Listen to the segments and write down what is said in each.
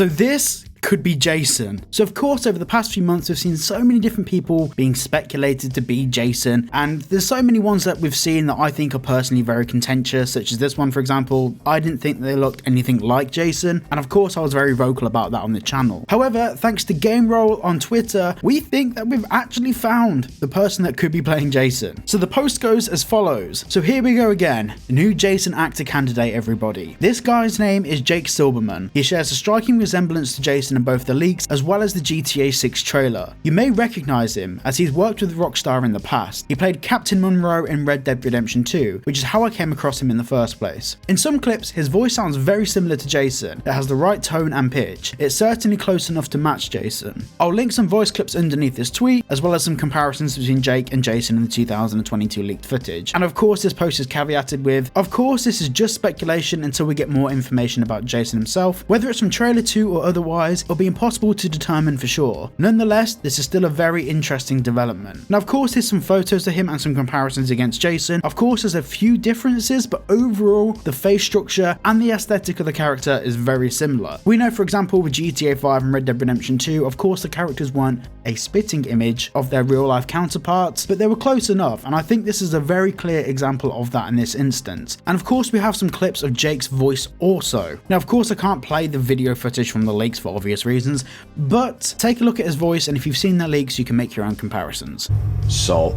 So this could be Jason. So of course, over the past few months, we've seen so many different people being speculated to be Jason, and there's so many ones that we've seen that I think are personally very contentious, such as this one, for example. I didn't think they looked anything like Jason, and of course I was very vocal about that on the channel. However, thanks to Game Roll on Twitter, we think that we've actually found the person that could be playing Jason. So the post goes as follows. So here we go again, the new Jason actor candidate, everybody. This guy's name is Jake Silberman. He shares a striking resemblance to Jason in both the leaks as well as the GTA 6 trailer. You may recognize him as he's worked with Rockstar in the past. He played Captain Monroe in Red Dead Redemption 2, which is how I came across him in the first place. In some clips, his voice sounds very similar to Jason. It has the right tone and pitch. It's certainly close enough to match Jason. I'll link some voice clips underneath this tweet, as well as some comparisons between Jake and Jason in the 2022 leaked footage. And of course, this post is caveated with, of course, this is just speculation until we get more information about Jason himself. Whether it's from trailer 2 or otherwise, it'll be impossible to determine for sure. Nonetheless, this is still a very interesting development. Now, of course, there's some photos of him and some comparisons against Jason. Of course, there's a few differences, but overall, the face structure and the aesthetic of the character is very similar. We know, for example, with GTA 5 and Red Dead Redemption 2, of course, the characters weren't a spitting image of their real life counterparts, but they were close enough, and I think this is a very clear example of that in this instance. And of course, we have some clips of Jake's voice also. Now, of course, I can't play the video footage from the leaks for obvious reasons, but take a look at his voice, and if you've seen the leaks, you can make your own comparisons. Salt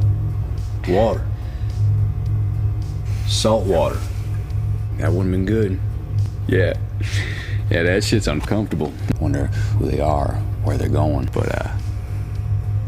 water. Salt water. That would've been good. Yeah, that shit's uncomfortable. Wonder who they are, where they're going, but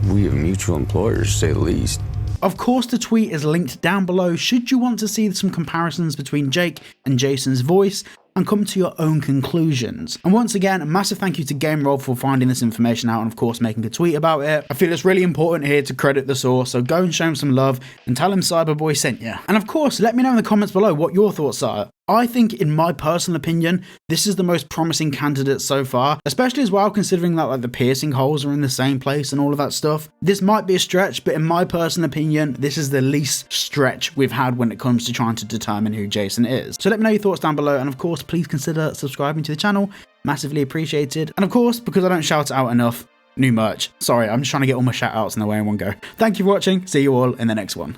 we have mutual employers, to say the least. Of course, the tweet is linked down below should you want to see some comparisons between Jake and Jason's voice and come to your own conclusions. And once again, a massive thank you to Game Roll for finding this information out and of course making a tweet about it. I feel it's really important here to credit the source, so go and show him some love and tell him Cyberboy sent you. And of course, let me know in the comments below what your thoughts are. I think, in my personal opinion, this is the most promising candidate so far, especially as well considering that like the piercing holes are in the same place and all of that stuff. This might be a stretch, but in my personal opinion, this is the least stretch we've had when it comes to trying to determine who Jason is. So let me know your thoughts down below, and of course, please consider subscribing to the channel. Massively appreciated. And of course, because I don't shout it out enough, new merch. Sorry, I'm just trying to get all my shout outs in the way in one go. Thank you for watching. See you all in the next one.